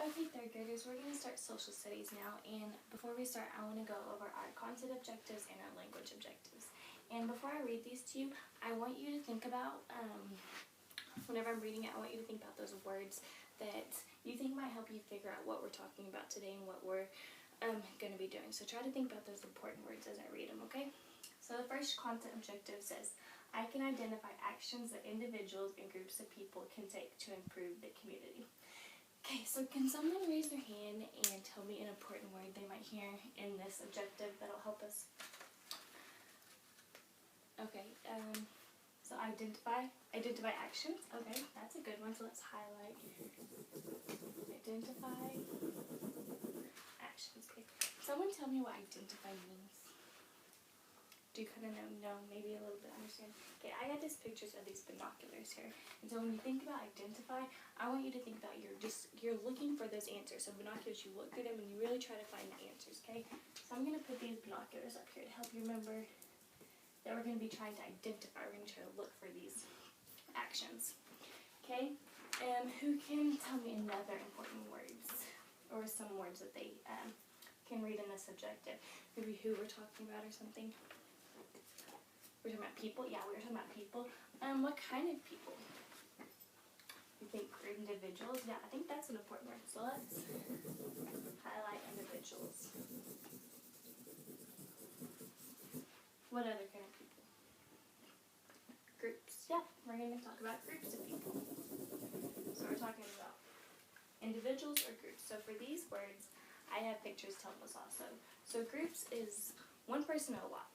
Okay, third graders, we're going to start social studies now, and before we start, I want to go over our content objectives and our language objectives. And before I read these to you, I want you to think about, whenever I'm reading it, I want you to think about those words that you think might help you figure out what we're talking about today and what we're going to be doing. So try to think about those important words as I read them, okay? So the first content objective says, I can identify actions that individuals and groups of people can take to improve the community. Okay, so can someone raise their hand and tell me an important word they might hear in this objective that'll help us? Okay, so identify actions. Okay, that's a good one, so let's highlight. Identify actions. Okay, someone tell me what identify means. Do you kind of know, maybe a little bit understand? Okay, I got these pictures of these binoculars here. And so when you think about identify, I want you to think about you're looking for those answers. So binoculars, you look through them and you really try to find the answers, okay? So I'm going to put these binoculars up here to help you remember that we're going to be trying to identify. We're going to try to look for these actions, okay? Who can tell me another important words or some words that they can read in this objective? Maybe who we're talking about or something. We're talking about people? Yeah, we were talking about people. What kind of people? You think individuals? Yeah, I think that's an important word. So let's highlight individuals. What other kind of people? Groups. Yeah, we're going to talk about groups of people. So we're talking about individuals or groups. So for these words, I have pictures to help us also. So groups is one person or a lot.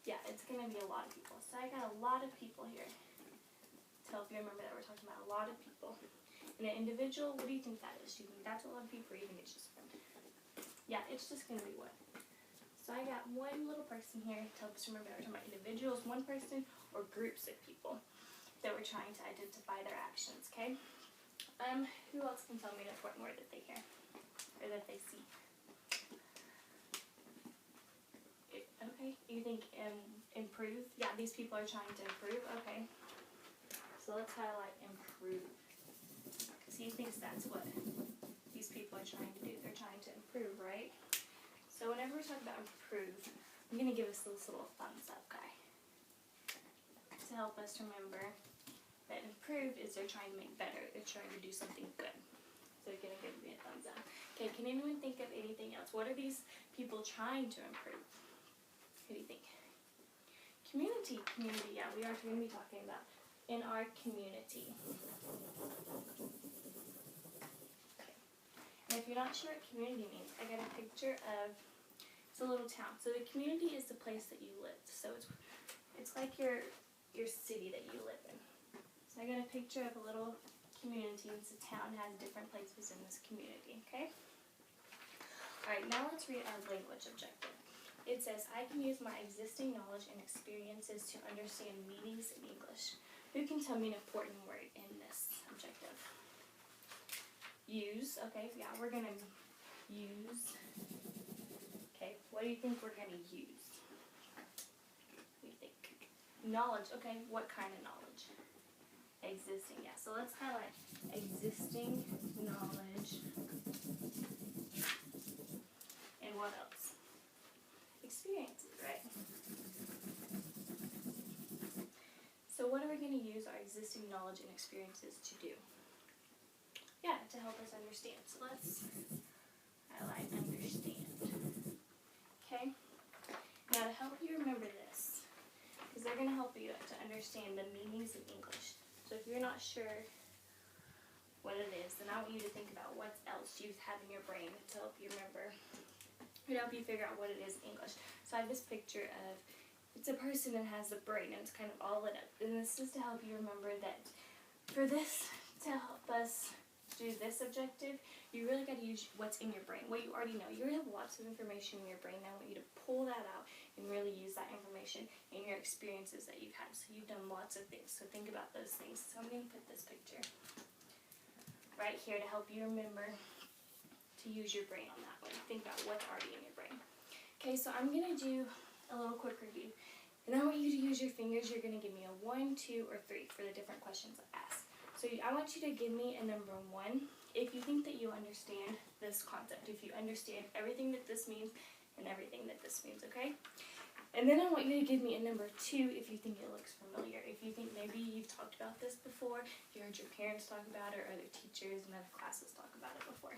Yeah, it's going to be a lot of people. So I got a lot of people here to help you remember that we're talking about a lot of people. And an individual, what do you think that is? Do you think that's a lot of people or do you think it's just one? Yeah, it's just going to be one. So I got one little person here to help us remember that we're talking about individuals, one person, or groups of people that we're trying to identify their actions, okay? Who else can tell me an important word that they hear or that they see? Okay, you think improve? Yeah, these people are trying to improve. Okay, so let's highlight improve. Because he thinks that's what these people are trying to do. They're trying to improve, right? So whenever we're talking about improve, I'm going to give us this little thumbs up guy to help us remember that improve is they're trying to make better. They're trying to do something good. So you're going to give me a thumbs up. Okay, can anyone think of anything else? What are these people trying to improve? What do you think? Community, yeah, we are going to be talking about in our community. Okay. And if you're not sure what community means, I got a picture of, it's a little town. So the community is the place that you live. So it's like your city that you live in. So I got a picture of a little community. It's a town, has different places in this community, okay? Alright, now let's read our language objective. It says, I can use my existing knowledge and experiences to understand meanings in English. Who can tell me an important word in this objective? Use. Okay, yeah, we're going to use. Okay, what do you think we're going to use? What do you think? Knowledge. Okay, what kind of knowledge? Existing, yeah. So let's highlight existing knowledge. And what else? Experiences, right? So what are we going to use our existing knowledge and experiences to do? Yeah, to help us understand. So let's highlight understand. Okay? Now to help you remember this, because they're going to help you to understand the meanings in English. So if you're not sure what it is, then I want you to think about what else you have in your brain to help you remember. To help you figure out what it is in English. So I have this picture of, it's a person that has a brain and it's kind of all lit up. And this is to help you remember that for this, to help us do this objective, you really got to use what's in your brain, what you already know. You already have lots of information in your brain. I want you to pull that out and really use that information in your experiences that you've had. So you've done lots of things. So think about those things. So I'm going to put this picture right here to help you remember to use your brain on that one. Think about what's already in your brain. Okay, so I'm going to do a little quick review. And I want you to use your fingers. You're going to give me a 1, 2, or 3 for the different questions I asked. So I want you to give me a number 1 if you think that you understand this concept, if you understand everything that this means and everything that this means, okay? And then I want you to give me a number 2 if you think it looks familiar, if you think maybe you've talked about this before, you heard your parents talk about it, or other teachers and other classes talk about it before.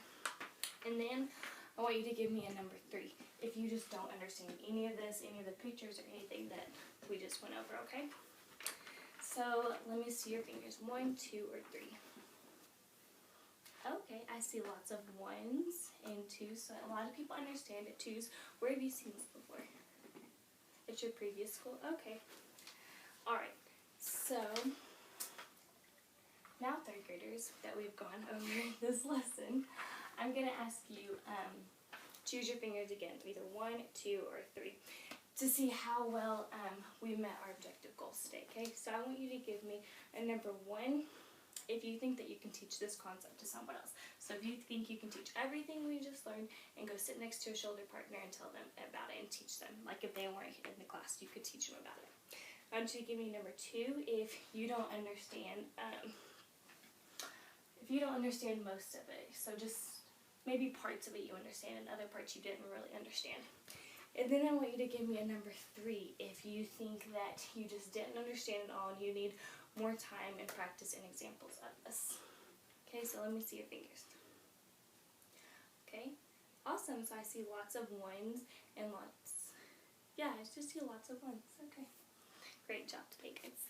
And then I want you to give me a number 3 if you just don't understand any of this, any of the pictures, or anything that we just went over, okay? So let me see your fingers. 1, 2, or 3. Okay, I see lots of 1s and 2s, so a lot of people understand it. 2s. Where have you seen this before? At your previous school? Okay. Alright, so now 3rd graders that we've gone over this lesson, I'm going to ask you, choose your fingers again, either 1, 2, or 3, to see how well we met our objective goals today, okay? So I want you to give me a number 1 if you think that you can teach this concept to someone else. So if you think you can teach everything we just learned and go sit next to a shoulder partner and tell them about it and teach them. Like if they weren't in the class, you could teach them about it. I want you to give me number 2 if you don't understand most of it. So just maybe parts of it you understand and other parts you didn't really understand. And then I want you to give me a number 3 if you think that you just didn't understand it all and you need more time and practice and examples of this. Okay, so let me see your fingers. Okay, awesome. So I see lots of 1s and lots. Yeah, I just see lots of 1s. Okay, great job today, guys.